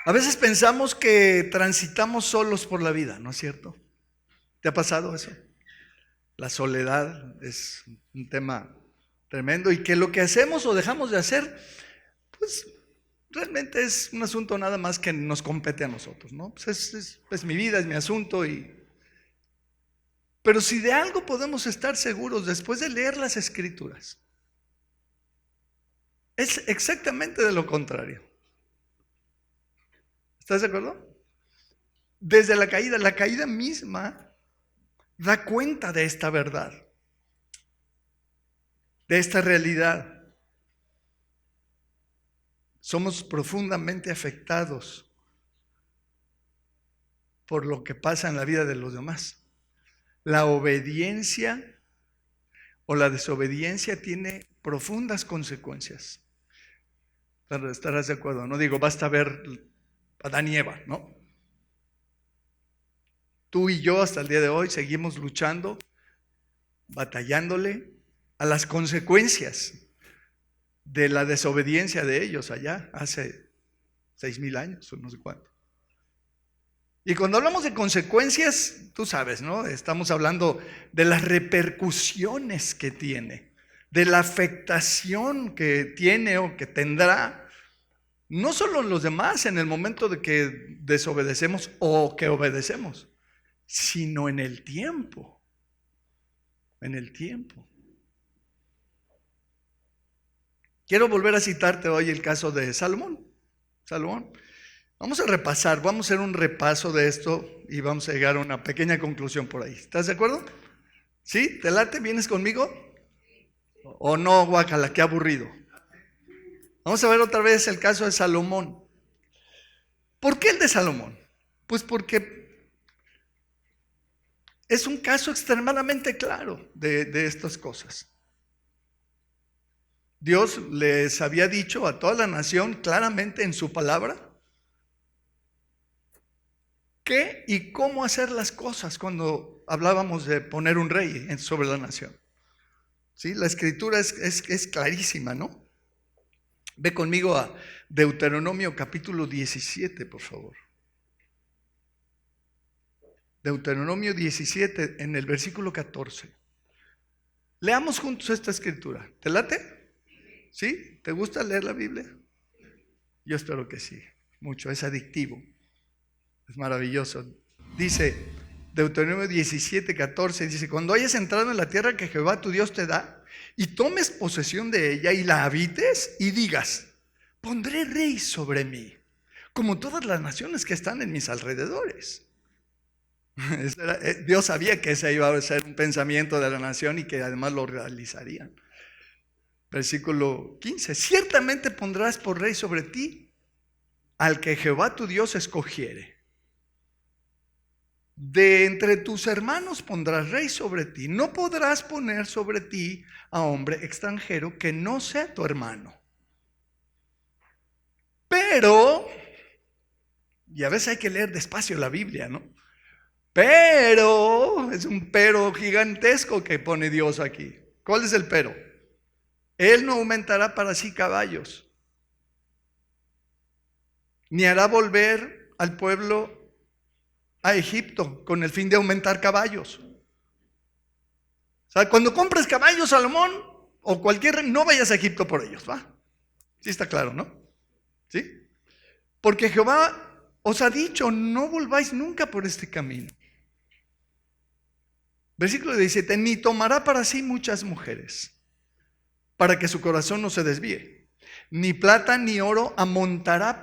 A veces pensamos que transitamos solos por la vida, ¿no es cierto? ¿Te ha pasado eso? La soledad es un tema tremendo y que lo que hacemos o dejamos de hacer, pues realmente es un asunto nada más que nos compete a nosotros, ¿no? Pues es mi vida, es mi asunto. Pero si de algo podemos estar seguros después de leer las Escrituras, es exactamente de lo contrario. ¿Estás de acuerdo? Desde la caída misma da cuenta de esta verdad, de esta realidad. Somos profundamente afectados por lo que pasa en la vida de los demás. La obediencia o la desobediencia tiene profundas consecuencias. ¿Estarás de acuerdo? No digo, basta ver Adán y Eva, ¿no? Tú y yo hasta el día de hoy seguimos luchando, batallándole a las consecuencias de la desobediencia de ellos allá hace 6,000 años o no sé cuánto. Y cuando hablamos de consecuencias, tú sabes, ¿no? Estamos hablando de las repercusiones que tiene, de la afectación que tiene o que tendrá, no solo en los demás en el momento de que desobedecemos o que obedecemos, sino en el tiempo. En el tiempo. Quiero volver a citarte hoy el caso de Salomón. Vamos a repasar, vamos a hacer un repaso de esto y vamos a llegar a una pequeña conclusión por ahí. ¿Estás de acuerdo? ¿Sí? ¿Te late? ¿Vienes conmigo? ¿O no, guácala? Qué aburrido. Vamos a ver otra vez el caso de Salomón. ¿Por qué el de Salomón? Pues porque es un caso extremadamente claro de estas cosas. Dios les había dicho a toda la nación claramente en su palabra qué y cómo hacer las cosas cuando hablábamos de poner un rey sobre la nación. ¿Sí? La escritura es clarísima, ¿no? Ve conmigo a Deuteronomio capítulo 17, por favor. Deuteronomio 17 en el versículo 14. Leamos juntos esta escritura. ¿Te late? ¿Sí? ¿Te gusta leer la Biblia? Yo espero que sí, mucho, es adictivo, es maravilloso. Dice Deuteronomio 17, 14, dice: cuando hayas entrado en la tierra que Jehová tu Dios te da, y tomes posesión de ella y la habites, y digas: pondré rey sobre mí, como todas las naciones que están en mis alrededores. Dios sabía que ese iba a ser un pensamiento de la nación y que además lo realizarían. Versículo 15: ciertamente pondrás por rey sobre ti al que Jehová tu Dios escogiere. De entre tus hermanos pondrás rey sobre ti. No podrás poner sobre ti a hombre extranjero que no sea tu hermano. Pero, y a veces hay que leer despacio la Biblia, ¿no? Pero, es un pero gigantesco que pone Dios aquí. ¿Cuál es el pero? Él no aumentará para sí caballos, ni hará volver al pueblo a Egipto con el fin de aumentar caballos. O sea, cuando compres caballos, Salomón, o cualquier, no vayas a Egipto por ellos, ¿va? Sí está claro, ¿no? ¿Sí? Porque Jehová os ha dicho: no volváis nunca por este camino. Versículo 17: ni tomará para sí muchas mujeres, para que su corazón no se desvíe. Ni plata ni oro amontonará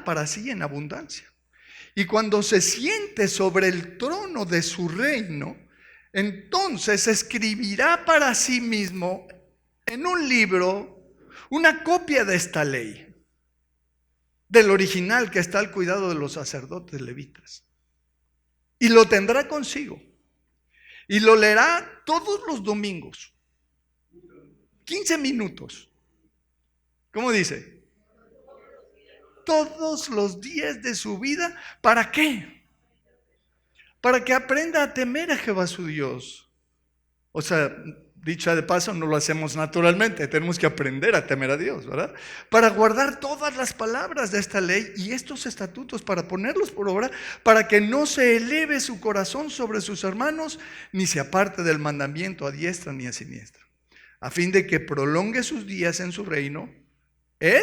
para sí en abundancia. Y cuando se siente sobre el trono de su reino, entonces escribirá para sí mismo en un libro una copia de esta ley, del original que está al cuidado de los sacerdotes levitas. Y lo tendrá consigo. Y lo leerá todos los domingos. 15 minutos. ¿Cómo dice? Todos los días de su vida. ¿Para qué? Para que aprenda a temer a Jehová su Dios. O sea, Dicha de paso, no lo hacemos naturalmente, tenemos que aprender a temer a Dios, ¿verdad? Para guardar todas las palabras de esta ley y estos estatutos, para ponerlos por obra, para que no se eleve su corazón sobre sus hermanos, ni se aparte del mandamiento a diestra ni a siniestra, a fin de que prolongue sus días en su reino, Él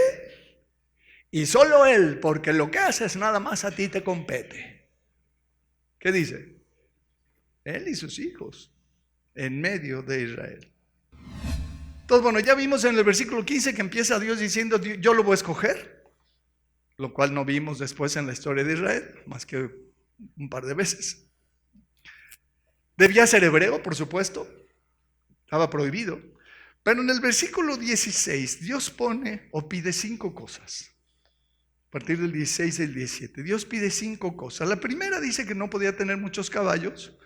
y solo Él, porque lo que haces nada más a ti te compete. ¿Qué dice? Él y sus hijos en medio de Israel. Entonces, bueno, ya vimos en el versículo 15 que empieza Dios diciendo, yo lo voy a escoger, lo cual no vimos después en la historia de Israel, más que un par de veces. Debía ser hebreo, por supuesto, estaba prohibido, pero en el versículo 16 Dios pone o pide 5 cosas. A partir del 16 y el 17, Dios pide 5 cosas. La primera dice que no podía tener muchos caballos,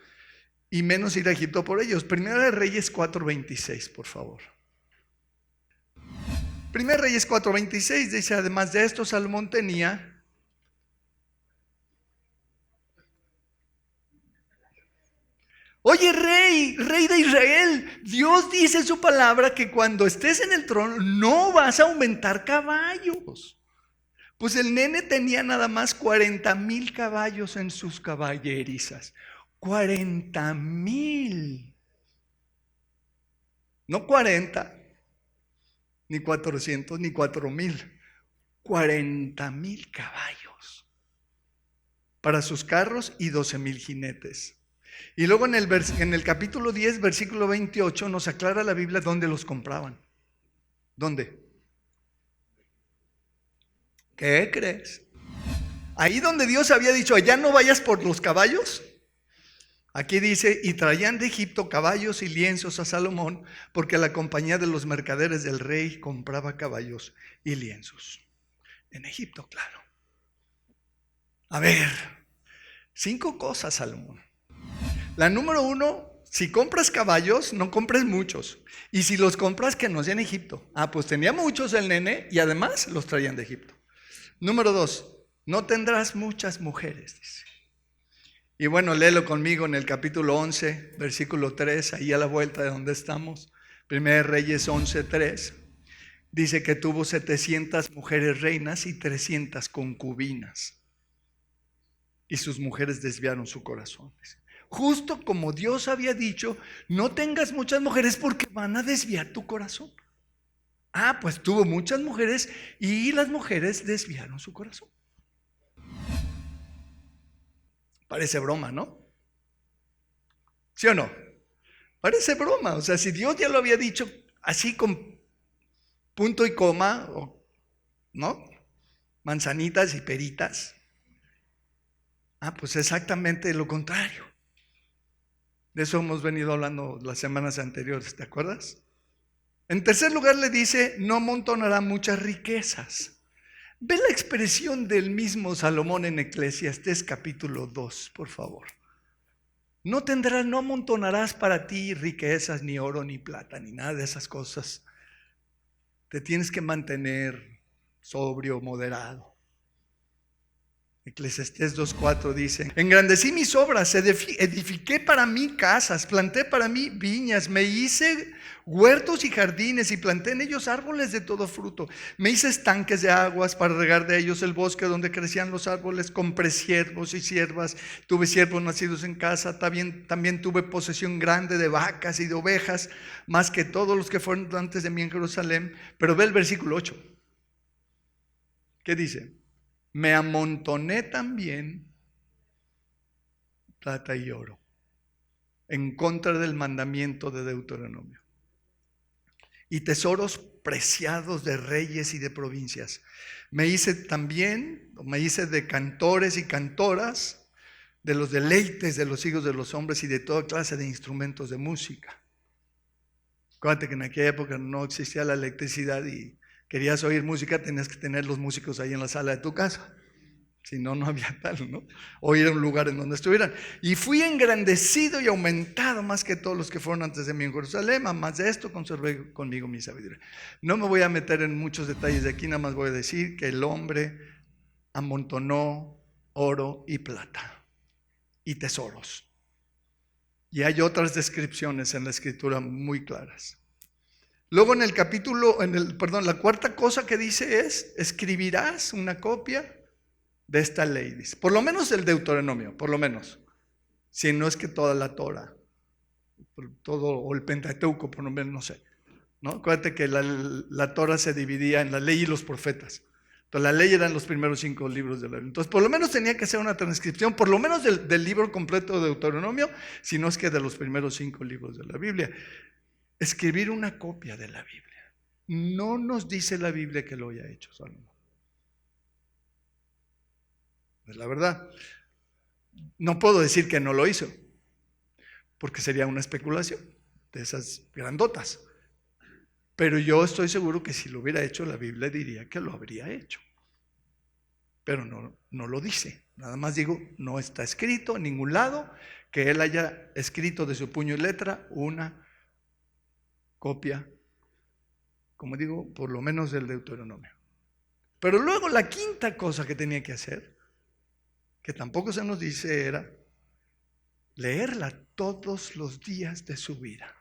y menos ir a Egipto por ellos. Primera de Reyes 4:26, por favor. Primera de Reyes 4:26 dice, además de esto, Salomón tenía oye, rey de Israel, Dios dice en su palabra que cuando estés en el trono no vas a aumentar caballos. Pues el nene tenía nada más 40,000 caballos en sus caballerizas. 40,000. No 40, ni 400, ni 4,000. 40,000 caballos para sus carros y 12,000 jinetes. Y luego en el capítulo 10, versículo 28, nos aclara la Biblia dónde los compraban. ¿Dónde? ¿Qué crees? Ahí donde Dios había dicho, allá no vayas por los caballos. Aquí dice, y traían de Egipto caballos y lienzos a Salomón, porque la compañía de los mercaderes del rey compraba caballos y lienzos. En Egipto, claro. A ver, 5 cosas, Salomón. La número 1, si compras caballos, no compres muchos. Y si los compras, que no sea en Egipto. Pues tenía muchos el nene y además los traían de Egipto. Número 2, no tendrás muchas mujeres, dice. Y bueno, léelo conmigo en el capítulo 11, versículo 3, ahí a la vuelta de donde estamos. Primera Reyes 11:3. Dice que tuvo 700 mujeres reinas y 300 concubinas. Y sus mujeres desviaron su corazón. Justo como Dios había dicho, no tengas muchas mujeres porque van a desviar tu corazón. Pues tuvo muchas mujeres y las mujeres desviaron su corazón. Parece broma, ¿no? ¿Sí o no? Parece broma. O sea, si Dios ya lo había dicho así con punto y coma, ¿no? Manzanitas y peritas. Pues exactamente lo contrario. De eso hemos venido hablando las semanas anteriores, ¿te acuerdas? En tercer lugar le dice, no amontonará muchas riquezas. Ve la expresión del mismo Salomón en Eclesiastés capítulo 2, por favor. No amontonarás para ti riquezas, ni oro, ni plata, ni nada de esas cosas. Te tienes que mantener sobrio, moderado. Eclesiastés 2:4 dice, engrandecí mis obras, edifiqué para mí casas, planté para mí viñas, me hice huertos y jardines y planté en ellos árboles de todo fruto. Me hice estanques de aguas para regar de ellos el bosque donde crecían los árboles. Compré siervos y siervas, tuve siervos nacidos en casa, también tuve posesión grande de vacas y de ovejas, más que todos los que fueron antes de mí en Jerusalén. Pero ve el versículo 8. ¿Qué dice? Me amontoné también plata y oro en contra del mandamiento de Deuteronomio, y tesoros preciados de reyes y de provincias. Me hice de cantores y cantoras, de los deleites de los hijos de los hombres y de toda clase de instrumentos de música. Acuérdate que en aquella época no existía la electricidad y querías oír música, tenías que tener los músicos ahí en la sala de tu casa. Si no, no había tal, ¿no? O ir a un lugar en donde estuvieran. Y fui engrandecido y aumentado más que todos los que fueron antes de mí en Jerusalén. Más de esto conservé conmigo mi sabiduría. No me voy a meter en muchos detalles de aquí, nada más voy a decir que el hombre amontonó oro y plata y tesoros. Y hay otras descripciones en la Escritura muy claras. Luego la cuarta cosa que dice es, escribirás una copia de esta ley, dice. Por lo menos el Deuteronomio, por lo menos. Si no es que toda la Torah, todo, o el Pentateuco, por lo menos, no sé. ¿No? Acuérdate que la Torah se dividía en la ley y los profetas. Entonces la ley eran los primeros 5 libros de la Biblia. Entonces por lo menos tenía que hacer una transcripción, por lo menos del libro completo de Deuteronomio, si no es que de los primeros 5 libros de la Biblia. Escribir una copia de la Biblia. No nos dice la Biblia que lo haya hecho Salomón. Es la verdad. No puedo decir que no lo hizo, porque sería una especulación de esas grandotas. Pero yo estoy seguro que si lo hubiera hecho, la Biblia diría que lo habría hecho. Pero no lo dice. Nada más digo, no está escrito en ningún lado que él haya escrito de su puño y letra una copia, como digo, por lo menos del Deuteronomio. Pero luego la quinta cosa que tenía que hacer, que tampoco se nos dice, era leerla todos los días de su vida.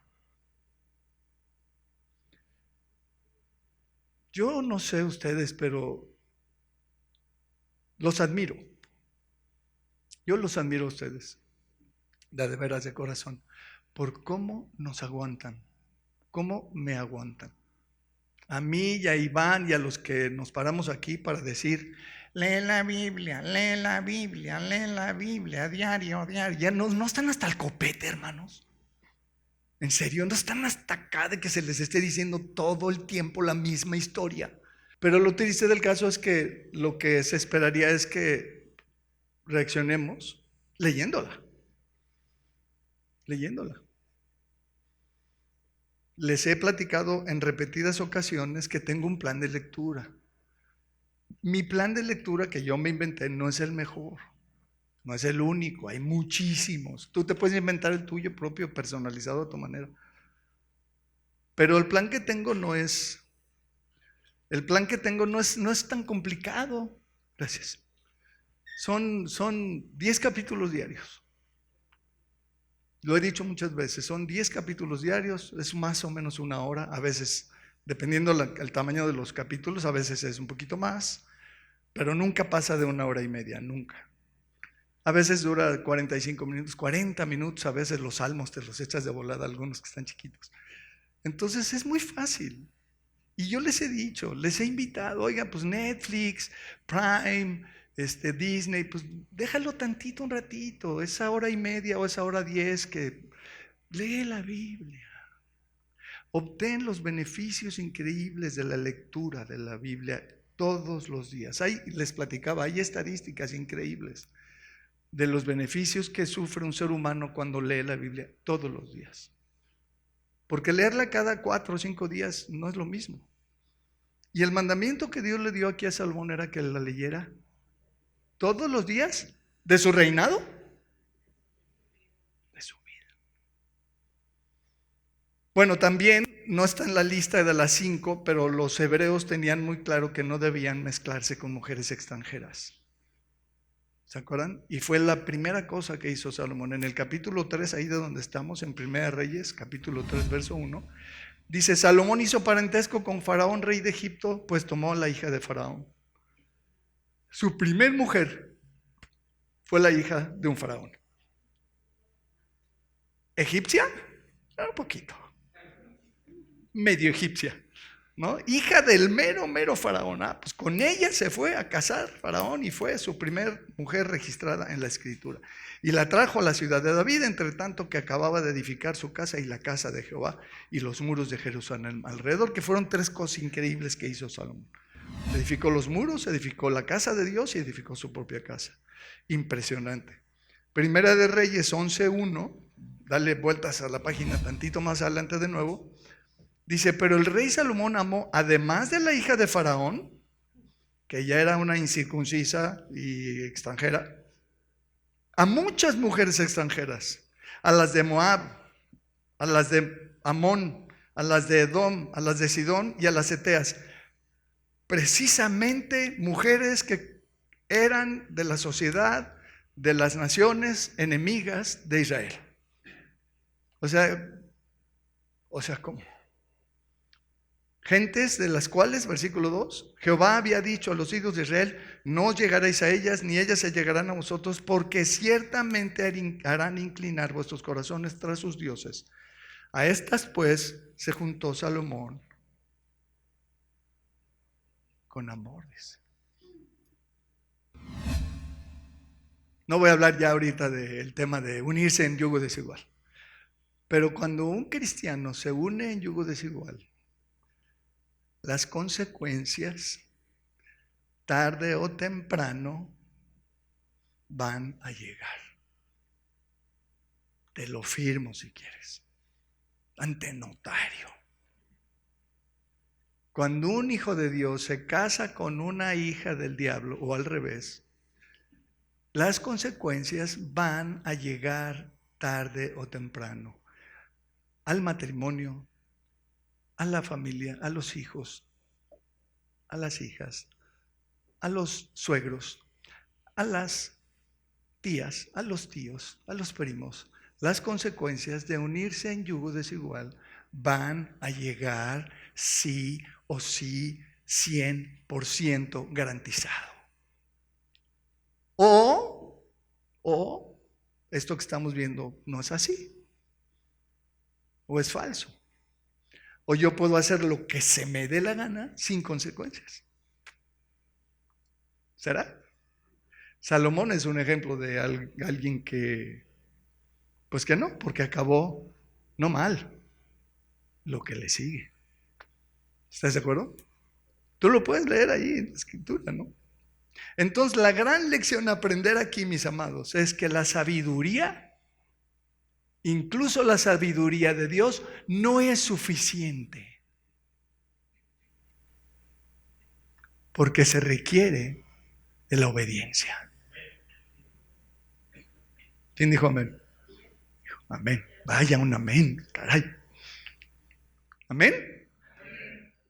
Yo no sé ustedes, pero los admiro. Yo los admiro a ustedes, de veras de corazón, por cómo nos aguantan, cómo me aguantan. A mí y a Iván y a los que nos paramos aquí para decir, lee la Biblia, lee la Biblia, lee la Biblia, diario. Ya no están hasta el copete, hermanos. En serio, no están hasta acá de que se les esté diciendo todo el tiempo la misma historia. Pero lo triste del caso es que lo que se esperaría es que reaccionemos leyéndola. Les he platicado en repetidas ocasiones que tengo un plan de lectura. Mi plan de lectura que yo me inventé no es el mejor, no es el único, hay muchísimos. Tú te puedes inventar el tuyo propio, personalizado a tu manera. Pero el plan que tengo no es tan complicado. Gracias. Son 10 capítulos diarios. Lo he dicho muchas veces, son 10 capítulos diarios, es más o menos 1 hora, a veces, dependiendo el tamaño de los capítulos, a veces es un poquito más, pero nunca pasa de 1 hora y media, nunca. A veces dura 45 minutos, 40 minutos, a veces los salmos te los echas de volada, algunos que están chiquitos. Entonces es muy fácil. Y yo les he dicho, les he invitado, oigan, pues Netflix, Prime, Disney, pues déjalo tantito un ratito, esa hora y media o esa hora 10 que lee la Biblia. Obtén los beneficios increíbles de la lectura de la Biblia todos los días. Les platicaba, hay estadísticas increíbles de los beneficios que sufre un ser humano cuando lee la Biblia todos los días. Porque leerla cada 4 o 5 días no es lo mismo. Y el mandamiento que Dios le dio aquí a Salomón era que la leyera todos los días de su reinado, de su vida. Bueno, también no está en la lista de las 5, pero los hebreos tenían muy claro que no debían mezclarse con mujeres extranjeras. ¿Se acuerdan? Y fue la primera cosa que hizo Salomón. En el capítulo 3, ahí de donde estamos, en Primera Reyes, capítulo 3, verso 1, dice, Salomón hizo parentesco con Faraón, rey de Egipto, pues tomó a la hija de Faraón. Su primer mujer fue la hija de un faraón. ¿Egipcia? Un poquito. Medio egipcia, ¿no? Hija del mero faraón. Pues con ella se fue a casar Faraón y fue su primer mujer registrada en la escritura. Y la trajo a la ciudad de David, entre tanto que acababa de edificar su casa y la casa de Jehová y los muros de Jerusalén alrededor, que fueron 3 cosas increíbles que hizo Salomón. Edificó los muros, edificó la casa de Dios y edificó su propia casa. Impresionante. Primera de Reyes 11:1, dale vueltas a la página tantito más adelante de nuevo. Dice, pero el rey Salomón amó, además de la hija de Faraón, que ya era una incircuncisa y extranjera, a muchas mujeres extranjeras, a las de Moab, a las de Amón, a las de Edom, a las de Sidón y a las heteas. Precisamente mujeres que eran de la sociedad de las naciones enemigas de Israel. O sea, ¿cómo? Gentes de las cuales, versículo 2, Jehová había dicho a los hijos de Israel, no llegaréis a ellas, ni ellas se llegarán a vosotros, porque ciertamente harán inclinar vuestros corazones tras sus dioses. A estas pues se juntó Salomón con amor, dice. No voy a hablar ya ahorita del tema de unirse en yugo desigual, pero cuando un cristiano se une en yugo desigual, las consecuencias, tarde o temprano, van a llegar. Te lo firmo si quieres, ante notario. Cuando un hijo de Dios se casa con una hija del diablo o al revés, las consecuencias van a llegar tarde o temprano al matrimonio, a la familia, a los hijos, a las hijas, a los suegros, a las tías, a los tíos, a los primos. Las consecuencias de unirse en yugo desigual van a llegar sí o sí, 100% garantizado. O esto que estamos viendo no es así, o es falso. O yo puedo hacer lo que se me dé la gana sin consecuencias. ¿Será? Salomón es un ejemplo de alguien que, pues que no, porque acabó no mal, lo que le sigue. ¿Estás de acuerdo? Tú lo puedes leer ahí en la escritura, ¿no? Entonces la gran lección a aprender aquí, mis amados, es que la sabiduría, incluso la sabiduría de Dios, no es suficiente. Porque se requiere de la obediencia. ¿Quién dijo amén? Amén. Vaya un amén, caray. Amén.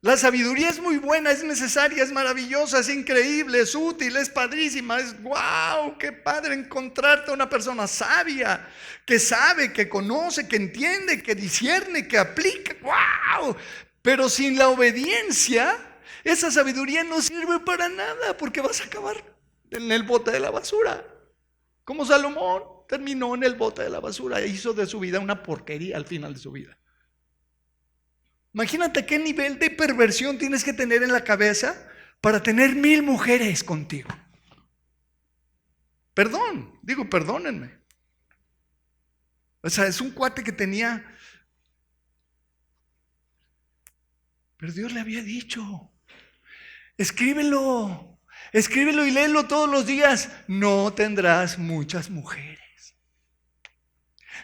La sabiduría es muy buena, es necesaria, es maravillosa, es increíble, es útil, es padrísima, es wow, qué padre encontrarte a una persona sabia, que sabe, que conoce, que entiende, que discierne, que aplica, wow. Pero sin la obediencia, esa sabiduría no sirve para nada, porque vas a acabar en el bote de la basura. Como Salomón terminó en el bote de la basura e hizo de su vida una porquería al final de su vida. Imagínate qué nivel de perversión tienes que tener en la cabeza para tener 1000 mujeres contigo. Perdónenme. O sea, es un cuate que tenía, pero Dios le había dicho, escríbelo y léelo todos los días. No tendrás muchas mujeres.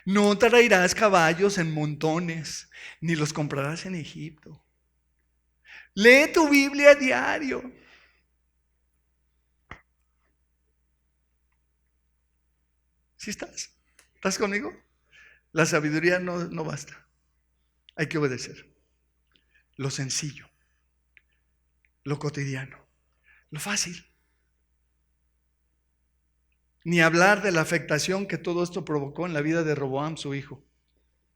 No traerás caballos en montones, ni los comprarás en Egipto. Lee tu Biblia a diario. ¿Sí estás? ¿Estás conmigo? La sabiduría no basta. Hay que obedecer. Lo sencillo, lo cotidiano, lo fácil. Ni hablar de la afectación que todo esto provocó en la vida de Roboam, su hijo,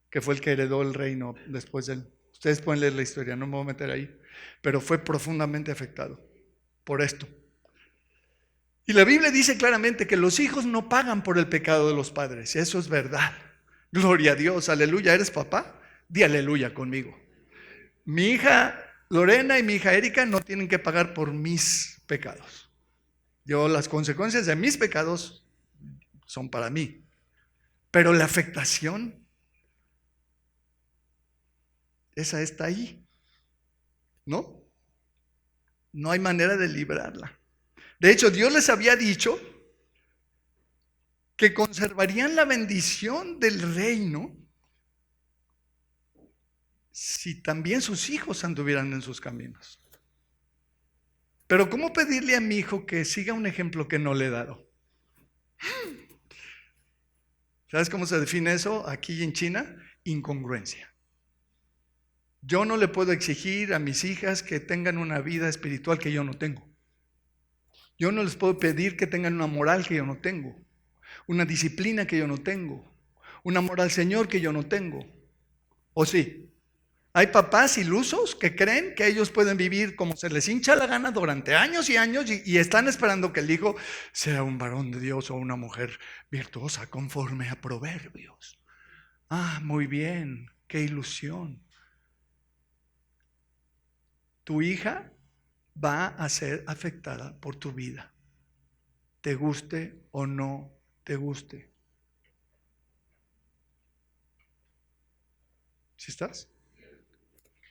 que fue el que heredó el reino después de él. Ustedes pueden leer la historia, no me voy a meter ahí, pero fue profundamente afectado por esto. Y la Biblia dice claramente que los hijos no pagan por el pecado de los padres, y eso es verdad. Gloria a Dios, aleluya. ¿Eres papá? Di aleluya conmigo. Mi hija Lorena y mi hija Erika no tienen que pagar por mis pecados. Las consecuencias de mis pecados son para mí. Pero la afectación, esa está ahí. ¿No? No hay manera de librarla. De hecho, Dios les había dicho que conservarían la bendición del reino si también sus hijos anduvieran en sus caminos. Pero ¿cómo pedirle a mi hijo que siga un ejemplo que no le he dado? ¿Sabes cómo se define eso aquí en China? Incongruencia. Yo no le puedo exigir a mis hijas que tengan una vida espiritual que yo no tengo. Yo no les puedo pedir que tengan una moral que yo no tengo, una disciplina que yo no tengo, un amor al Señor que yo no tengo. ¿O sí? Hay papás ilusos que creen que ellos pueden vivir como se les hincha la gana durante años y años y están esperando que el hijo sea un varón de Dios o una mujer virtuosa conforme a Proverbios. Ah, muy bien, qué ilusión. Tu hija va a ser afectada por tu vida, te guste o no te guste. ¿Sí estás?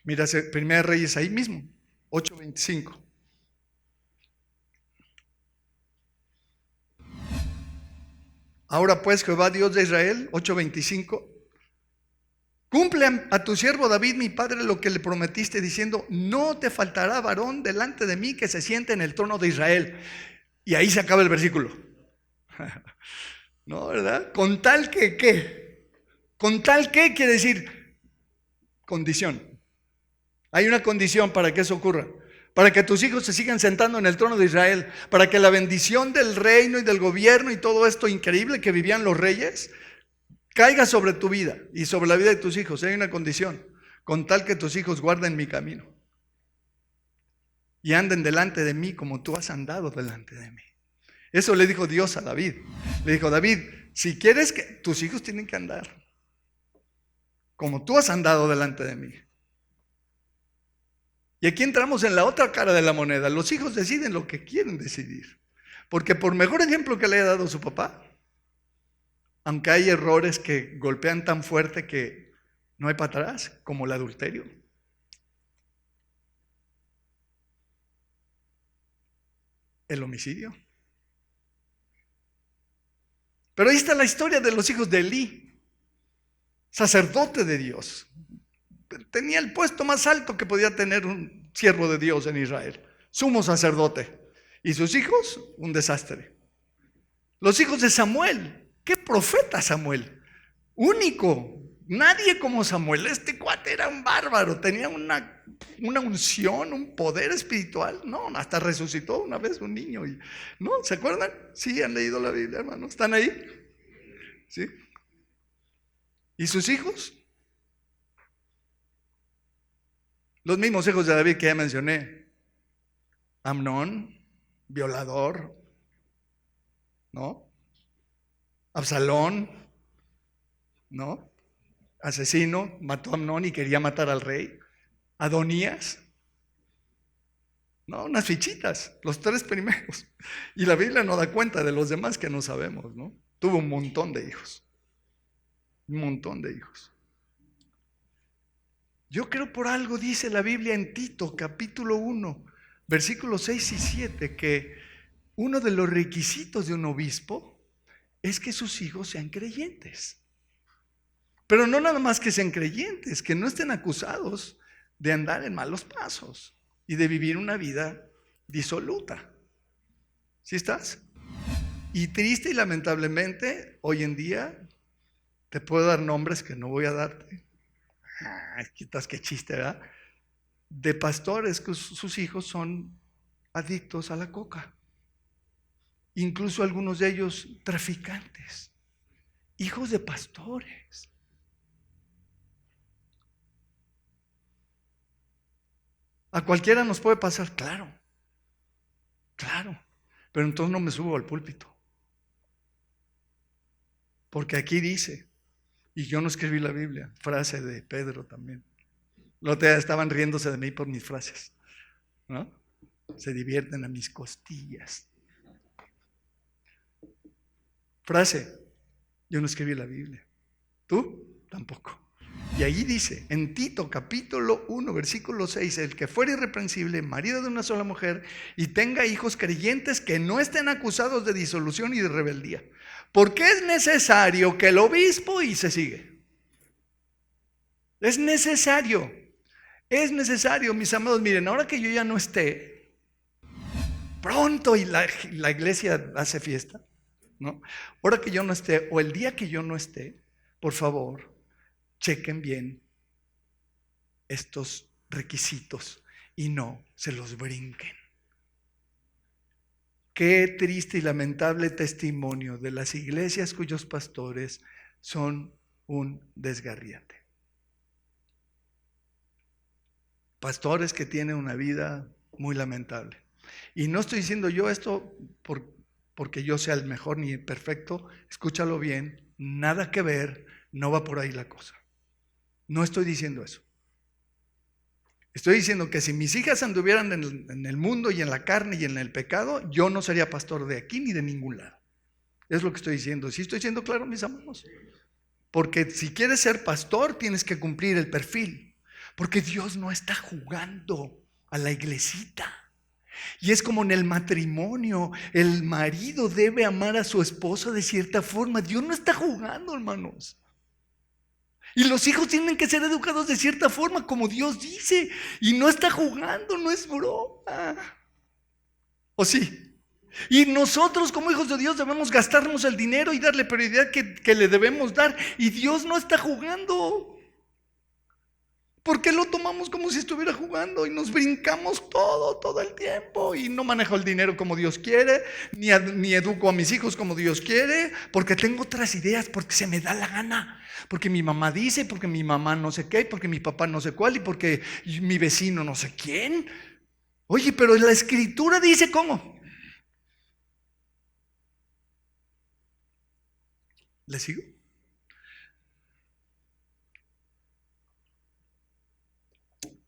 Mira, Primera Reyes ahí mismo, 8:25. Ahora pues, Jehová Dios de Israel, 8:25, cumple a tu siervo David, mi padre, lo que le prometiste, diciendo, no te faltará varón delante de mí que se siente en el trono de Israel. Y ahí se acaba el versículo. ¿No, verdad? Con tal que, ¿qué? Con tal que quiere decir condición. Hay una condición para que eso ocurra. Para que tus hijos se sigan sentando en el trono de Israel. Para que la bendición del reino y del gobierno y todo esto increíble que vivían los reyes caiga sobre tu vida y sobre la vida de tus hijos. Hay una condición. Con tal que tus hijos guarden mi camino. Y anden delante de mí como tú has andado delante de mí. Eso le dijo Dios a David. Le dijo, David, si quieres que tus hijos tienen que andar como tú has andado delante de mí. Y aquí entramos en la otra cara de la moneda. Los hijos deciden lo que quieren decidir. Porque por mejor ejemplo que le haya dado su papá, aunque hay errores que golpean tan fuerte que no hay para atrás, como el adulterio. El homicidio. Pero ahí está la historia de los hijos de Elí, sacerdote de Dios. Tenía el puesto más alto que podía tener un siervo de Dios en Israel, sumo sacerdote. Y sus hijos, un desastre. Los hijos de Samuel, ¿qué profeta Samuel? Único, nadie como Samuel. Este cuate era un bárbaro, tenía una unción, un poder espiritual. No, hasta resucitó una vez un niño. ¿No? ¿Se acuerdan? Sí, han leído la Biblia, hermano. ¿Están ahí? ¿Sí? ¿Y sus hijos? Los mismos hijos de David que ya mencioné. Amnón, violador, ¿no? Absalón, ¿no? Asesino, mató a Amnón y quería matar al rey. Adonías, ¿no? Unas fichitas, los 3 primeros. Y la Biblia no da cuenta de los demás que no sabemos, ¿no? Tuvo un montón de hijos. Un montón de hijos. Yo creo por algo dice la Biblia en Tito, capítulo 1, versículos 6 y 7, que uno de los requisitos de un obispo es que sus hijos sean creyentes. Pero no nada más que sean creyentes, que no estén acusados de andar en malos pasos y de vivir una vida disoluta. ¿Sí estás? Y triste y lamentablemente, hoy en día, te puedo dar nombres que no voy a darte. Quitas qué chiste, ¿verdad? De pastores que sus hijos son adictos a la coca. Incluso algunos de ellos traficantes. Hijos de pastores. A cualquiera nos puede pasar, claro. Claro. Pero entonces no me subo al púlpito. Porque aquí dice, y yo no escribí la Biblia, frase de Pedro también. Los otro día estaban riéndose de mí por mis frases, ¿no? Se divierten a mis costillas. Frase, yo no escribí la Biblia. ¿Tú? Tampoco. Y ahí dice, en Tito capítulo 1, versículo 6, el que fuera irreprensible, marido de una sola mujer, y tenga hijos creyentes que no estén acusados de disolución y de rebeldía. Porque es necesario que el obispo, y se sigue. Es necesario, mis amados, miren, ahora que yo ya no esté, pronto, y la iglesia hace fiesta, ¿no? Ahora que yo no esté, o el día que yo no esté, por favor, chequen bien estos requisitos y no se los brinquen. Qué triste y lamentable testimonio de las iglesias cuyos pastores son un desgarriate. Pastores que tienen una vida muy lamentable. Y no estoy diciendo yo esto porque yo sea el mejor ni el perfecto. Escúchalo bien, nada que ver, no va por ahí la cosa. No estoy diciendo eso. Estoy diciendo que si mis hijas anduvieran en el mundo y en la carne y en el pecado, yo no sería pastor de aquí ni de ningún lado. Es lo que estoy diciendo. ¿Sí estoy siendo claro, mis amados? Porque si quieres ser pastor, tienes que cumplir el perfil. Porque Dios no está jugando a la iglesita. Y es como en el matrimonio, el marido debe amar a su esposa de cierta forma. Dios no está jugando, hermanos. Y los hijos tienen que ser educados de cierta forma, como Dios dice. Y no está jugando, no es broma. ¿O sí? Y nosotros como hijos de Dios debemos gastarnos el dinero y darle prioridad que le debemos dar. Y Dios no está jugando. ¿Por qué lo tomamos como si estuviera jugando? Y nos brincamos todo el tiempo. Y no manejo el dinero como Dios quiere, ni educo a mis hijos como Dios quiere, porque tengo otras ideas, porque se me da la gana. Porque mi mamá dice, porque mi mamá no sé qué, porque mi papá no sé cuál, y porque mi vecino no sé quién. Oye, pero la Escritura dice cómo. ¿Le sigo?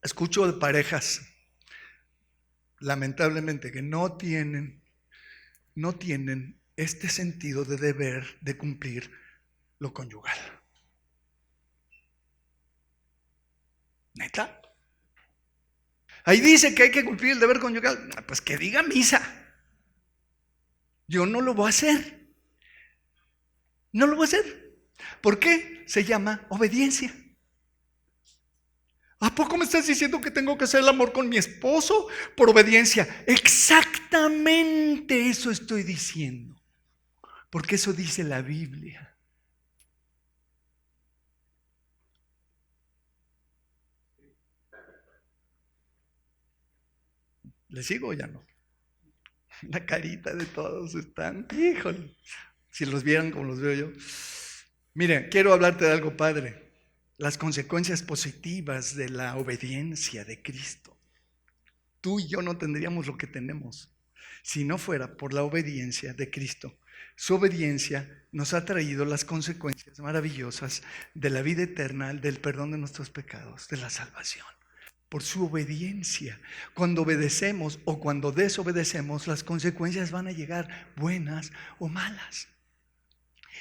Escucho de parejas, lamentablemente, que no tienen este sentido de deber de cumplir lo conyugal. ¿Neta? Ahí dice que hay que cumplir el deber conyugal. Pues que diga misa. Yo no lo voy a hacer. No lo voy a hacer. ¿Por qué? Se llama obediencia. ¿A poco me estás diciendo que tengo que hacer el amor con mi esposo por obediencia? Exactamente eso estoy diciendo. Porque eso dice la Biblia. ¿Le sigo o ya no? La carita de todos están, híjole, si los vieran como los veo yo. Miren, quiero hablarte de algo, padre. Las consecuencias positivas de la obediencia de Cristo. Tú y yo no tendríamos lo que tenemos si no fuera por la obediencia de Cristo. Su obediencia nos ha traído las consecuencias maravillosas de la vida eterna, del perdón de nuestros pecados, de la salvación. Por su obediencia. Cuando obedecemos o cuando desobedecemos, las consecuencias van a llegar, buenas o malas.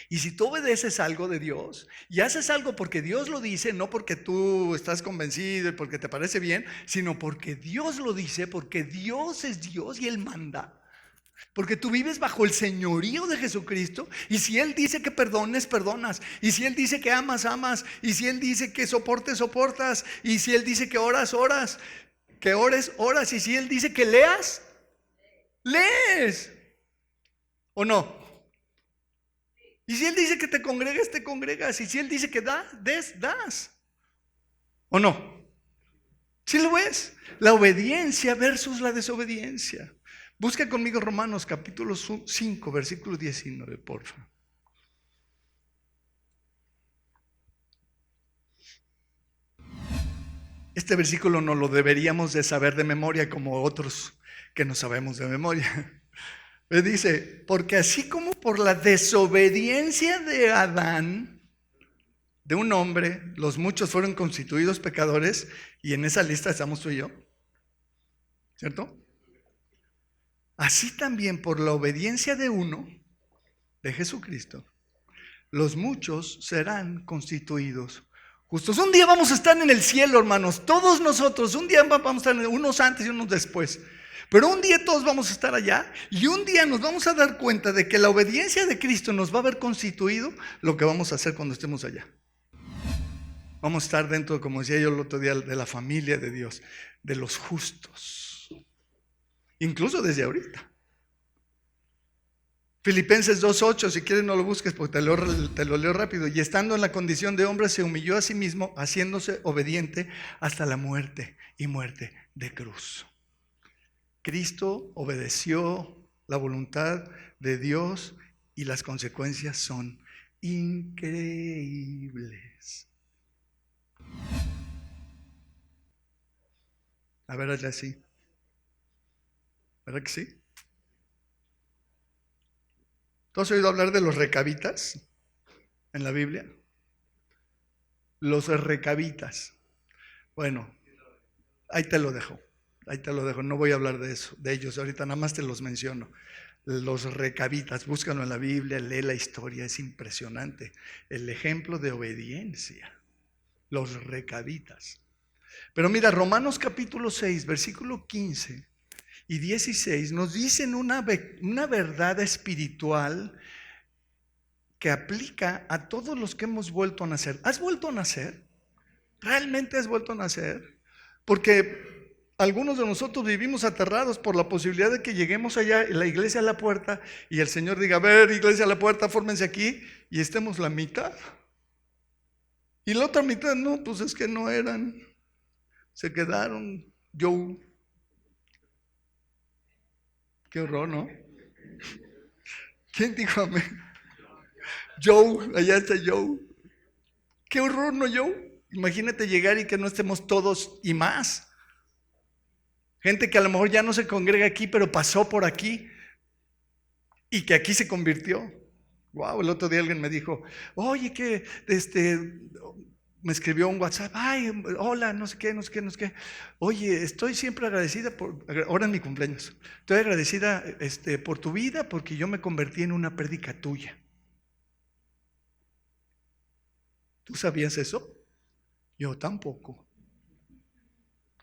Y si tú obedeces algo de Dios y haces algo porque Dios lo dice, no porque tú estás convencido y porque te parece bien, sino porque Dios lo dice, porque Dios es Dios y Él manda. Porque tú vives bajo el señorío de Jesucristo, y si Él dice que perdones, perdonas, y si Él dice que amas, amas, y si Él dice que soportes, soportas, y si Él dice que oras, oras, que ores, oras, y si Él dice que leas, lees, ¿o no? Y si Él dice que te congregues, te congregas, y si Él dice que das, ¿o no? ¿Sí lo ves? La obediencia versus la desobediencia. Busca conmigo Romanos capítulo 5, versículo 19, por favor. Este versículo no lo deberíamos de saber de memoria como otros que no sabemos de memoria. Dice, porque así como por la desobediencia de Adán, de un hombre, los muchos fueron constituidos pecadores, y en esa lista estamos tú y yo, ¿cierto? Así también por la obediencia de uno, de Jesucristo, los muchos serán constituidos justos. Un día vamos a estar en el cielo, hermanos, todos nosotros. Un día vamos a estar, unos antes y unos después, pero un día todos vamos a estar allá, y un día nos vamos a dar cuenta de que la obediencia de Cristo nos va a haber constituido lo que vamos a hacer cuando estemos allá. Vamos a estar dentro, como decía yo el otro día, de la familia de Dios, de los justos. Incluso desde ahorita. Filipenses 2:8, si quieres no lo busques porque te lo leo rápido. Y estando en la condición de hombre se humilló a sí mismo, haciéndose obediente hasta la muerte, y muerte de cruz. Cristo obedeció la voluntad de Dios, y las consecuencias son increíbles. A ver, allá sí. ¿Verdad que sí? ¿Tú has oído hablar de los recabitas en la Biblia? Los recabitas. Bueno, ahí te lo dejo. Ahí te lo dejo. No voy a hablar de eso, de ellos. Ahorita nada más te los menciono. Los recabitas, búscalo en la Biblia, lee la historia, es impresionante. El ejemplo de obediencia. Los recabitas. Pero mira, Romanos capítulo 6, versículo 15 y 16 nos dicen una verdad espiritual que aplica a todos los que hemos vuelto a nacer. ¿Has vuelto a nacer? ¿Realmente has vuelto a nacer? Porque algunos de nosotros vivimos aterrados por la posibilidad de que lleguemos allá, la iglesia a la puerta, y el Señor diga, a ver, iglesia a la puerta, fórmense aquí, y estemos la mitad. Y la otra mitad, no, pues es que no eran. Se quedaron. Joe. Qué horror, ¿no? ¿Quién dijo amén? Joe, allá está Joe. Qué horror, ¿no, Joe? Imagínate llegar y que no estemos todos y más. Gente que a lo mejor ya no se congrega aquí, pero pasó por aquí y que aquí se convirtió. Wow, el otro día alguien me dijo, oye, que me escribió un WhatsApp, ay, hola, no sé qué. Oye, estoy siempre agradecida ahora es mi cumpleaños, estoy agradecida por tu vida porque yo me convertí en una prédica tuya. ¿Tú sabías eso? Yo tampoco.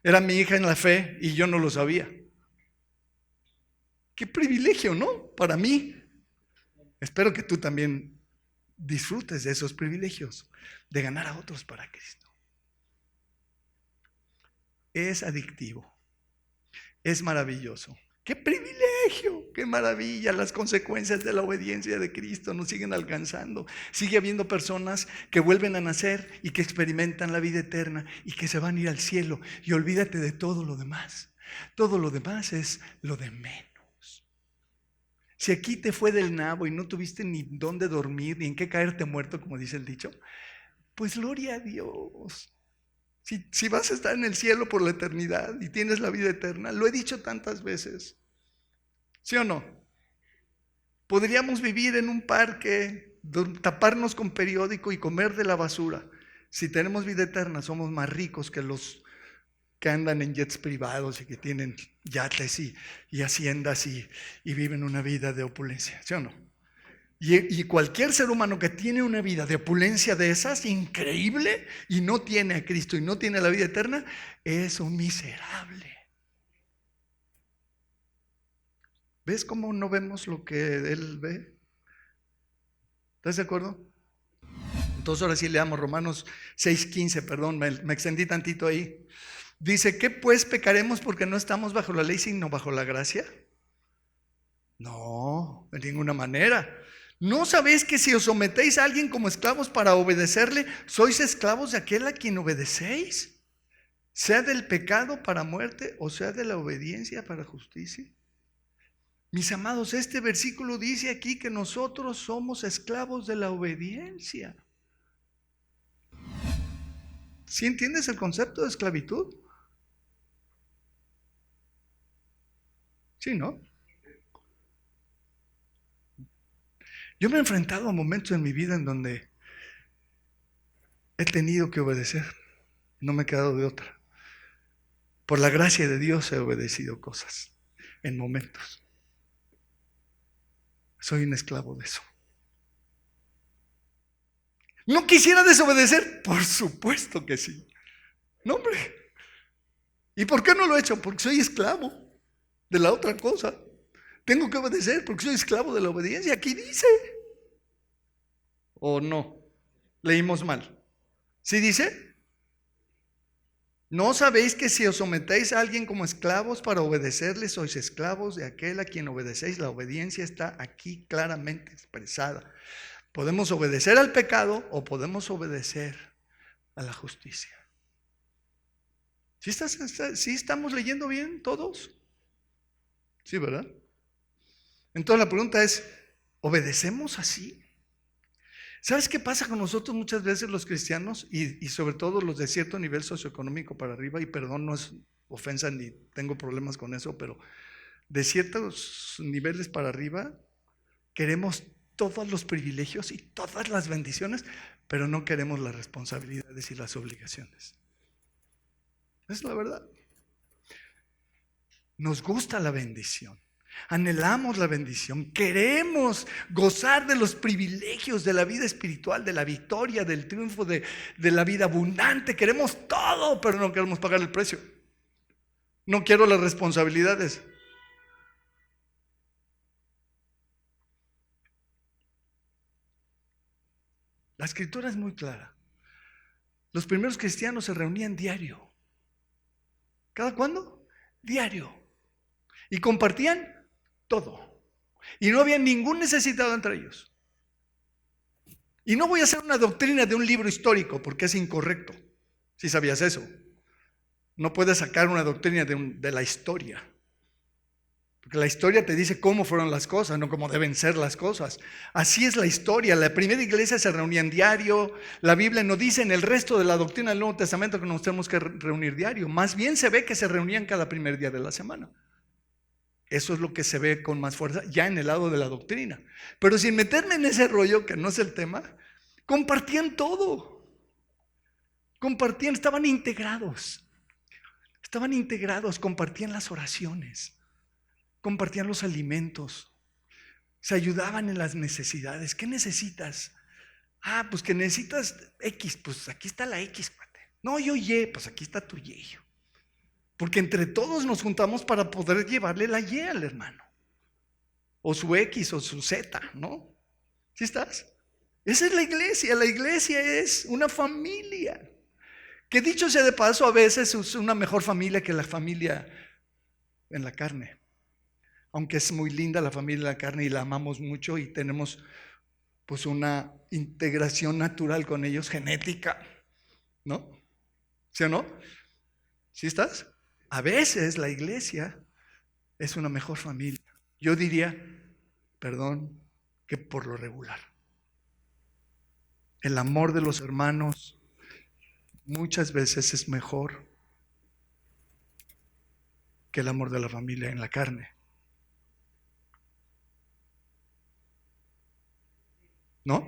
Era mi hija en la fe y yo no lo sabía. Qué privilegio, ¿no? Para mí. Espero que tú también disfrutes de esos privilegios, de ganar a otros para Cristo. Es adictivo, es maravilloso. ¡Qué privilegio! ¡Qué maravilla! Las consecuencias de la obediencia de Cristo nos siguen alcanzando. Sigue habiendo personas que vuelven a nacer y que experimentan la vida eterna y que se van a ir al cielo. Y olvídate de todo lo demás. Todo lo demás es lo de menos. Si aquí te fue del nabo y no tuviste ni dónde dormir, ni en qué caerte muerto, como dice el dicho, pues gloria a Dios. Si vas a estar en el cielo por la eternidad y tienes la vida eterna, lo he dicho tantas veces, ¿sí o no? Podríamos vivir en un parque, taparnos con periódico y comer de la basura. Si tenemos vida eterna, somos más ricos que los que andan en jets privados y que tienen yates y haciendas y viven una vida de opulencia, ¿sí o no? Y cualquier ser humano que tiene una vida de opulencia de esas, increíble, y no tiene a Cristo y no tiene la vida eterna, es un miserable. ¿Ves cómo no vemos lo que Él ve? ¿Estás de acuerdo? Entonces ahora sí leamos Romanos 6:15, perdón, me extendí tantito ahí. Dice, ¿qué pues pecaremos porque no estamos bajo la ley sino bajo la gracia? No, de ninguna manera. ¿No sabéis que si os sometéis a alguien como esclavos para obedecerle, sois esclavos de aquel a quien obedecéis? Sea del pecado para muerte o sea de la obediencia para justicia. Mis amados, este versículo dice aquí que nosotros somos esclavos de la obediencia. ¿Sí entiendes el concepto de esclavitud? Sí, ¿no? Yo me he enfrentado a momentos en mi vida en donde he tenido que obedecer. No me he quedado de otra. Por la gracia de Dios he obedecido cosas en momentos. Soy un esclavo de eso. ¿No quisiera desobedecer? Por supuesto que sí. No, hombre. ¿Y por qué no lo he hecho? Porque soy esclavo de la otra cosa. Tengo que obedecer porque soy esclavo de la obediencia. Aquí dice. ¿O no? Leímos mal. ¿Sí dice? ¿No sabéis que si os sometéis a alguien como esclavos para obedecerle, sois esclavos de aquel a quien obedecéis? La obediencia está aquí claramente expresada. Podemos obedecer al pecado o podemos obedecer a la justicia. ¿Sí estamos leyendo bien todos? Sí, ¿verdad? Entonces la pregunta es, ¿obedecemos así? ¿Sabes qué pasa con nosotros muchas veces los cristianos y sobre todo los de cierto nivel socioeconómico para arriba? Y perdón, no es ofensa ni tengo problemas con eso, pero de ciertos niveles para arriba queremos todos los privilegios y todas las bendiciones, pero no queremos las responsabilidades y las obligaciones. Es la verdad. Nos gusta la bendición. Anhelamos la bendición, queremos gozar de los privilegios de la vida espiritual, de la victoria, del triunfo, de la vida abundante. Queremos todo, pero no queremos pagar el precio. No quiero las responsabilidades. La escritura es muy clara. Los primeros cristianos se reunían diario. ¿Cada cuándo? Diario. Y compartían todo. Y no había ningún necesitado entre ellos. Y no voy a hacer una doctrina de un libro histórico porque es incorrecto. Si sabías eso. No puedes sacar una doctrina de la historia. Porque la historia te dice cómo fueron las cosas, no cómo deben ser las cosas. Así es la historia. La primera iglesia se reunía en diario. La Biblia no dice en el resto de la doctrina del Nuevo Testamento que nos tenemos que reunir diario. Más bien se ve que se reunían cada primer día de la semana. Eso es lo que se ve con más fuerza ya en el lado de la doctrina. Pero sin meterme en ese rollo, que no es el tema, compartían todo. Compartían, estaban integrados. Compartían las oraciones, compartían los alimentos, se ayudaban en las necesidades. ¿Qué necesitas? Pues que necesitas X, pues aquí está la X, cuate. No, yo Y, pues aquí está tu Y. Porque entre todos nos juntamos para poder llevarle la Y al hermano. O su X o su Z, ¿no? ¿Sí estás? Esa es la iglesia. La iglesia es una familia. Que dicho sea de paso, a veces es una mejor familia que la familia en la carne. Aunque es muy linda la familia en la carne y la amamos mucho y tenemos pues una integración natural con ellos, genética, ¿no? ¿Sí o no? ¿Sí estás? A veces la iglesia es una mejor familia. Yo diría, perdón, que por lo regular. El amor de los hermanos muchas veces es mejor que el amor de la familia en la carne. ¿No?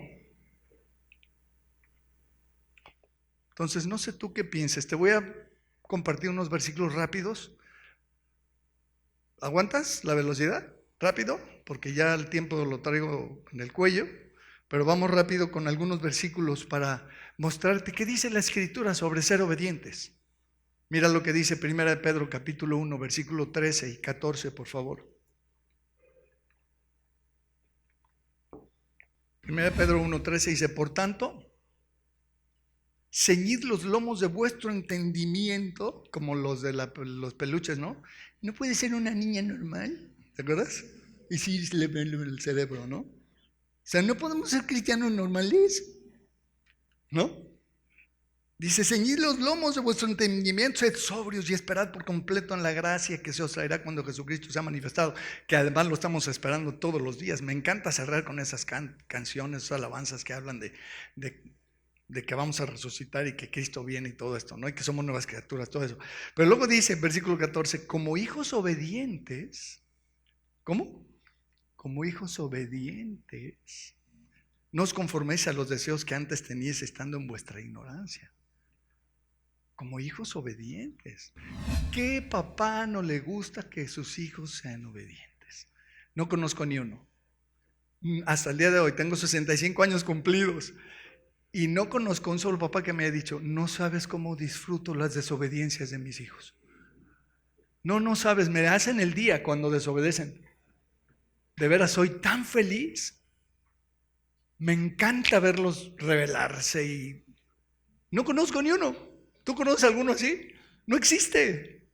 Entonces, no sé tú qué pienses. Te voy a compartir unos versículos rápidos. ¿Aguantas la velocidad? ¿Rápido? Porque ya el tiempo lo traigo en el cuello. Pero vamos rápido con algunos versículos para mostrarte qué dice la Escritura sobre ser obedientes. Mira lo que dice 1 Pedro capítulo 1, versículo 13 y 14, por favor. 1 Pedro 1, 13 dice, por tanto, ceñid los lomos de vuestro entendimiento, como los de los peluches, ¿no? No puede ser una niña normal, ¿te acuerdas? Y sí, le ven el cerebro, ¿no? O sea, no podemos ser cristianos normales, ¿no? Dice, ceñid los lomos de vuestro entendimiento, sed sobrios y esperad por completo en la gracia que se os traerá cuando Jesucristo sea manifestado, que además lo estamos esperando todos los días. Me encanta cerrar con esas canciones, esas alabanzas que hablan de que vamos a resucitar y que Cristo viene y todo esto, ¿no? Y que somos nuevas criaturas, todo eso. Pero luego dice, versículo 14, como hijos obedientes, ¿cómo? Como hijos obedientes, no os conforméis a los deseos que antes teníais estando en vuestra ignorancia. Como hijos obedientes. ¿Qué papá no le gusta que sus hijos sean obedientes? No conozco ni uno. Hasta el día de hoy, tengo 65 años cumplidos. Y no conozco un solo papá que me haya dicho, no sabes cómo disfruto las desobediencias de mis hijos. No sabes, me hacen el día cuando desobedecen. De veras, soy tan feliz. Me encanta verlos rebelarse y no conozco ni uno. ¿Tú conoces alguno así? No existe.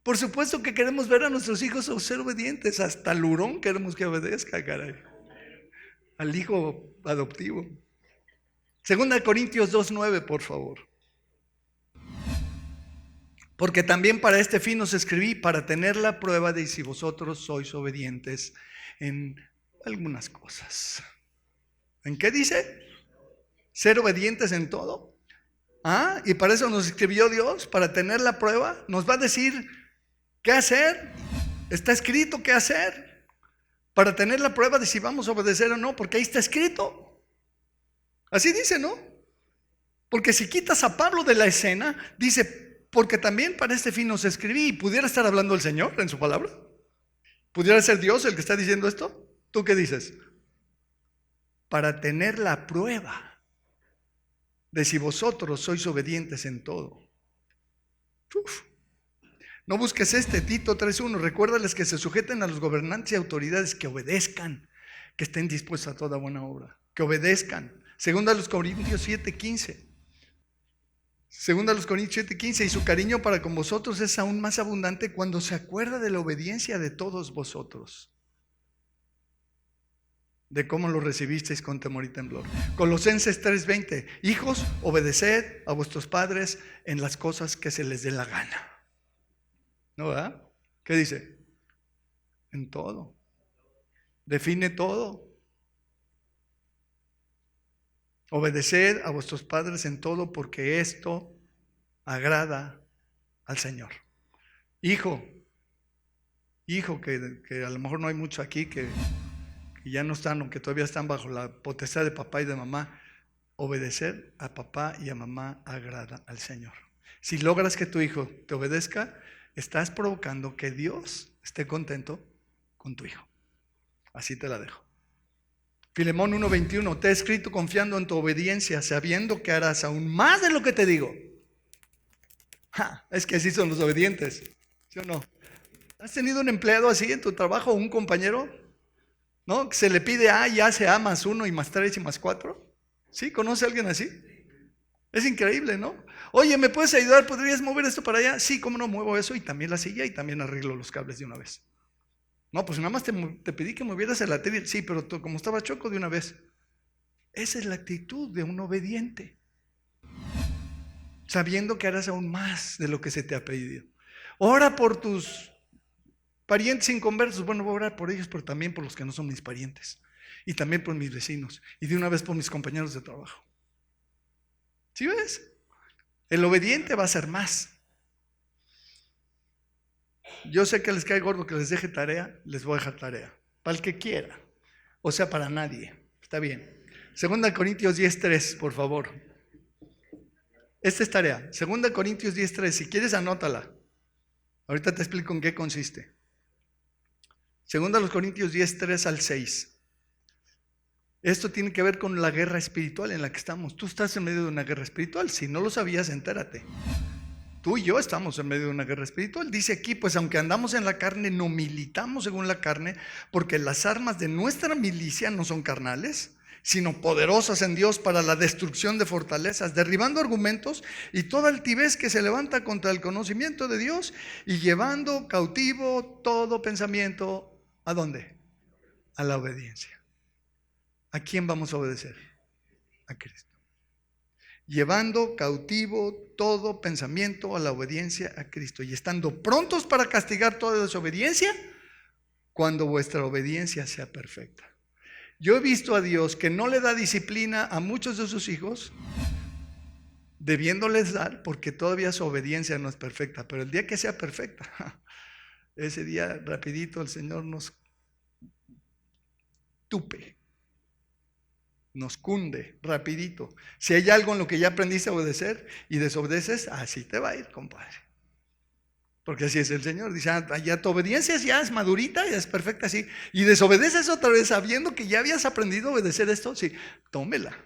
Por supuesto que queremos ver a nuestros hijos ser obedientes. Hasta el hurón queremos que obedezca, caray. Al hijo adoptivo. 2 Corintios 2:9, por favor. Porque también para este fin os escribí, para tener la prueba de si vosotros sois obedientes en algunas cosas. ¿En qué dice? Ser obedientes en todo. Y para eso nos escribió Dios, para tener la prueba. Nos va a decir qué hacer. Está escrito qué hacer. Para tener la prueba de si vamos a obedecer o no, porque ahí está escrito. Así dice, ¿no? Porque si quitas a Pablo de la escena, dice, porque también para este fin os escribí. ¿Y pudiera estar hablando el Señor en su palabra? ¿Pudiera ser Dios el que está diciendo esto? ¿Tú qué dices? Para tener la prueba de si vosotros sois obedientes en todo. No busques Tito 3:1. Recuérdales que se sujeten a los gobernantes y autoridades, que obedezcan, que estén dispuestos a toda buena obra, que obedezcan. Segunda a los Corintios 7:15. Segunda a los Corintios 7:15. Y su cariño para con vosotros es aún más abundante cuando se acuerda de la obediencia de todos vosotros, de cómo lo recibisteis con temor y temblor. Colosenses 3:20. Hijos, obedeced a vuestros padres en las cosas que se les dé la gana. ¿No, verdad? ¿Qué dice? En todo. Define todo. Obedeced a vuestros padres en todo, porque esto agrada al Señor. Hijo, que a lo mejor no hay mucho aquí que ya no están, aunque todavía están bajo la potestad de papá y de mamá. Obedecer a papá y a mamá agrada al Señor. Si logras que tu hijo te obedezca, estás provocando que Dios esté contento con tu hijo. Así te la dejo. Filemón 1:21. Te he escrito confiando en tu obediencia, sabiendo que harás aún más de lo que te digo. Es que así son los obedientes, ¿sí o no? ¿Has tenido un empleado así en tu trabajo, un compañero? ¿No? Que se le pide A y hace A más 1 y más 3 y más 4. ¿Sí? ¿Conoce a alguien así? Es increíble, ¿no? Oye, ¿me puedes ayudar? ¿Podrías mover esto para allá? Sí, ¿cómo no muevo eso? Y también la silla y también arreglo los cables de una vez. No, pues nada más te pedí que movieras el lateral. Sí, pero como estaba choco de una vez. Esa es la actitud de un obediente. Sabiendo que harás aún más de lo que se te ha pedido. Ora por tus parientes inconversos. Bueno, voy a orar por ellos, pero también por los que no son mis parientes. Y también por mis vecinos. Y de una vez por mis compañeros de trabajo. ¿Sí ves? El obediente va a hacer más. Yo sé que les cae gordo que les deje tarea, les voy a dejar tarea. Para el que quiera. O sea, para nadie. Está bien. 2 Corintios 10:3, por favor. Esta es tarea. 2 Corintios 10:3. Si quieres, anótala. Ahorita te explico en qué consiste. 2 Corintios 10:3 al 6. Esto tiene que ver con la guerra espiritual en la que estamos. Tú estás en medio de una guerra espiritual. Si no lo sabías, entérate. Tú y yo estamos en medio de una guerra espiritual. Dice aquí, pues aunque andamos en la carne, no militamos según la carne, porque las armas de nuestra milicia no son carnales, sino poderosas en Dios para la destrucción de fortalezas, derribando argumentos y toda altivez que se levanta contra el conocimiento de Dios y llevando cautivo todo pensamiento, ¿a dónde? A la obediencia. ¿A quién vamos a obedecer? A Cristo. Llevando cautivo todo pensamiento a la obediencia a Cristo y estando prontos para castigar toda desobediencia cuando vuestra obediencia sea perfecta. Yo he visto a Dios que no le da disciplina a muchos de sus hijos, debiéndoles dar, porque todavía su obediencia no es perfecta, pero el día que sea perfecta, ese día rapidito el Señor nos tupe. Nos cunde rapidito. Si hay algo en lo que ya aprendiste a obedecer y desobedeces, así te va a ir, compadre. Porque así es el Señor. Dice, ya tu obediencia ya es madurita, ya es perfecta, así. Y desobedeces otra vez sabiendo que ya habías aprendido a obedecer esto, sí, tómela.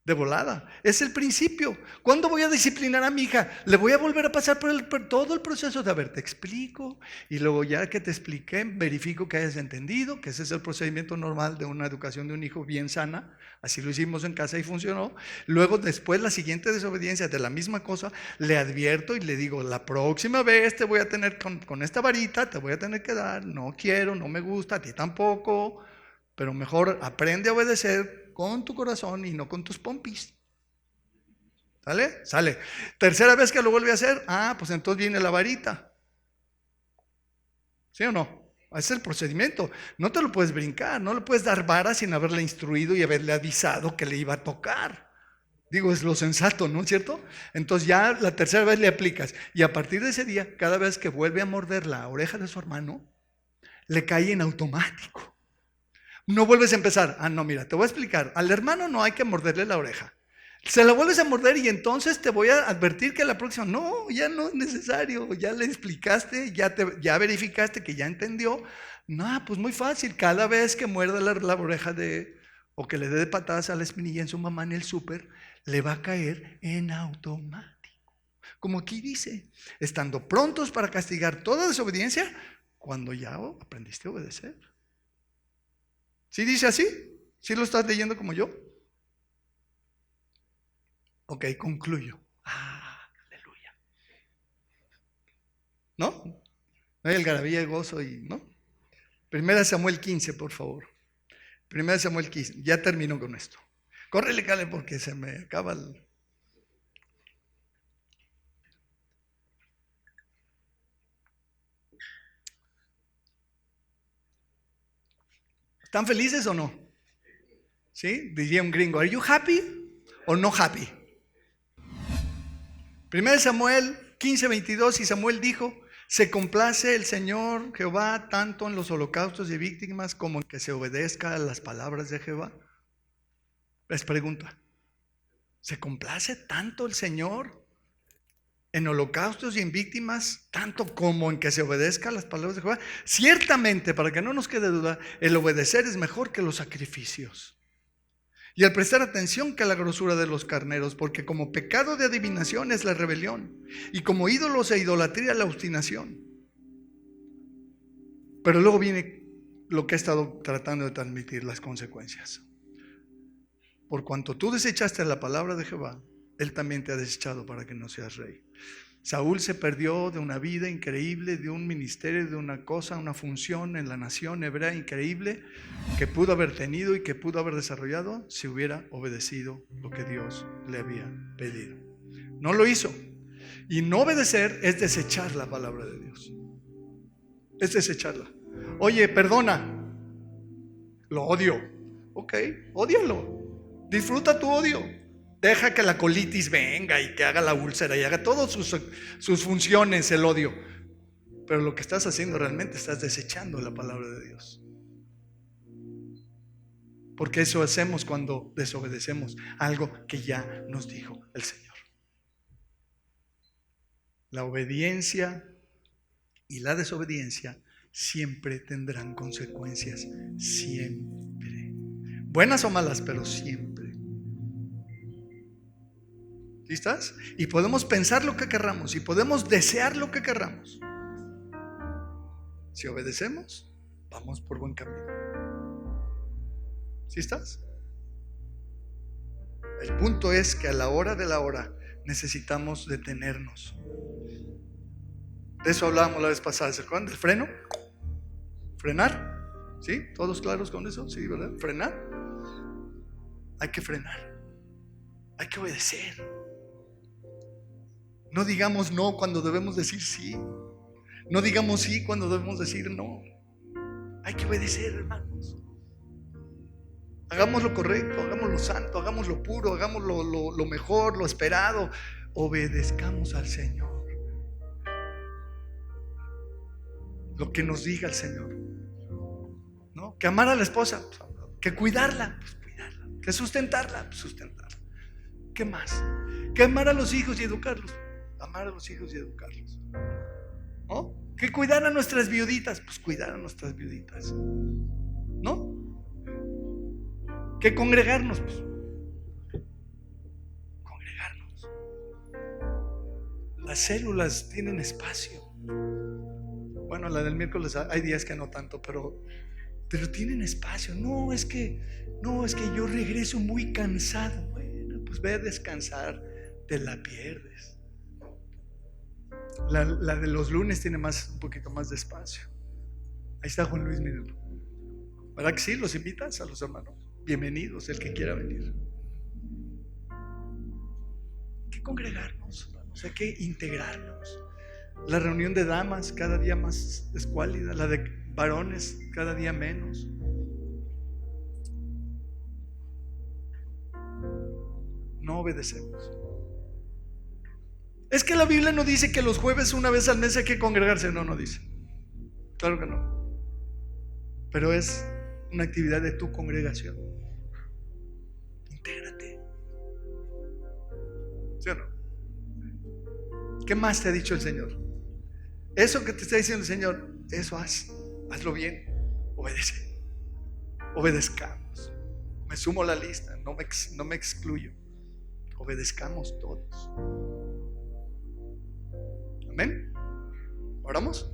De volada. Es el principio. ¿Cuándo voy a disciplinar a mi hija? Le voy a volver a pasar por todo el proceso de, a ver, te explico, y luego ya que te expliqué, verifico que hayas entendido, que ese es el procedimiento normal de una educación de un hijo bien sana. Así lo hicimos en casa y funcionó. Luego, después, la siguiente desobediencia de la misma cosa, le advierto y le digo, la próxima vez te voy a tener con esta varita, te voy a tener que dar, no quiero, no me gusta, a ti tampoco, pero mejor aprende a obedecer con tu corazón y no con tus pompis. ¿Sale? Sale. Tercera vez que lo vuelve a hacer, pues entonces viene la varita. ¿Sí o no? Ese es el procedimiento. No te lo puedes brincar, no le puedes dar vara sin haberle instruido y haberle avisado que le iba a tocar. Digo, es lo sensato, ¿no es cierto? Entonces ya la tercera vez le aplicas. Y a partir de ese día, cada vez que vuelve a morder la oreja de su hermano, le cae en automático. No vuelves a empezar. No, mira, te voy a explicar. Al hermano no hay que morderle la oreja. Se la vuelves a morder y entonces te voy a advertir que la próxima, no, ya no es necesario, ya le explicaste, ya verificaste que ya entendió. No, pues muy fácil, cada vez que muerda la oreja o que le dé de patadas a la espinilla en su mamá en el súper, le va a caer en automático. Como aquí dice, estando prontos para castigar toda desobediencia cuando ya aprendiste a obedecer. ¿Sí dice así? ¿Sí lo estás leyendo como yo? Ok, concluyo. Aleluya. ¿No? No hay algarabía, gozo y ¿no? 1 Samuel 15, por favor. 1 Samuel 15. Ya termino con esto. Córrele, Cale, porque se me acaba el... ¿Están felices o no? ¿Sí? Diría un gringo, ¿are you happy o no happy? 1 Samuel 15, 22, y Samuel dijo, se complace el Señor Jehová tanto en los holocaustos y víctimas como en que se obedezca a las palabras de Jehová. Les pregunto, ¿se complace tanto el Señor en holocaustos y en víctimas tanto como en que se obedezca a las palabras de Jehová? Ciertamente, para que no nos quede duda, el obedecer es mejor que los sacrificios. Y al prestar atención que a la grosura de los carneros, porque como pecado de adivinación es la rebelión, y como ídolos e idolatría la obstinación. Pero luego viene lo que he estado tratando de transmitir, las consecuencias. Por cuanto tú desechaste la palabra de Jehová, Él también te ha desechado para que no seas rey. Saúl se perdió de una vida increíble, de un ministerio, de una cosa, una función en la nación hebrea increíble que pudo haber tenido y que pudo haber desarrollado si hubiera obedecido lo que Dios le había pedido. No lo hizo. Y no obedecer es desechar la palabra de Dios. Es desecharla. Oye, perdona. Lo odio. Ok, ódialo. Disfruta tu odio. Deja que la colitis venga y que haga la úlcera y haga todas sus funciones, el odio. Pero lo que estás haciendo realmente, estás desechando la palabra de Dios. Porque eso hacemos cuando desobedecemos algo que ya nos dijo el Señor. La obediencia y la desobediencia siempre tendrán consecuencias. Siempre. Buenas o malas, pero siempre. ¿Sí estás? Y podemos pensar lo que querramos y podemos desear lo que querramos. Si obedecemos, vamos por buen camino. ¿Sí estás? El punto es que a la hora de la hora necesitamos detenernos. De eso hablábamos la vez pasada. ¿Se acuerdan del freno? ¿Frenar? ¿Sí? ¿Todos claros con eso? Sí, ¿verdad? ¿Frenar? Hay que frenar. Hay que obedecer. No digamos no cuando debemos decir sí. No digamos sí cuando debemos decir no. Hay que obedecer, hermanos. Hagamos lo correcto, hagamos lo santo, hagamos lo puro, hagamos lo mejor, lo esperado. Obedezcamos al Señor. Lo que nos diga el Señor, ¿no? Que amar a la esposa, que cuidarla, pues cuidarla. Que sustentarla, pues sustentarla. ¿Qué más? Que amar a los hijos y educarlos. Amar a los hijos y educarlos, ¿no? Que cuidar a nuestras viuditas, pues cuidar a nuestras viuditas, ¿no? Que congregarnos, pues congregarnos. Las células tienen espacio. Bueno, la del miércoles hay días que no tanto, pero tienen espacio. No es que yo regreso muy cansado. Bueno, pues ve a descansar, te la pierdes. La de los lunes tiene un poquito más de espacio. Ahí está Juan Luis, mírenlo. ¿Verdad que sí? ¿Los invitas a los hermanos? Bienvenidos, el que quiera venir. Hay que congregarnos, hermanos, hay que integrarnos. La reunión de damas cada día más escuálida, la de varones cada día menos. No obedecemos. Es que la Biblia no dice que los jueves una vez al mes hay que congregarse. No, no dice. Claro que no. Pero es una actividad de tu congregación. Intégrate. ¿Sí o no? ¿Qué más te ha dicho el Señor? Eso que te está diciendo el Señor, eso hazlo bien. Obedece. Obedezcamos. Me sumo a la lista, no me excluyo. Obedezcamos todos. Amén. ¿Oramos?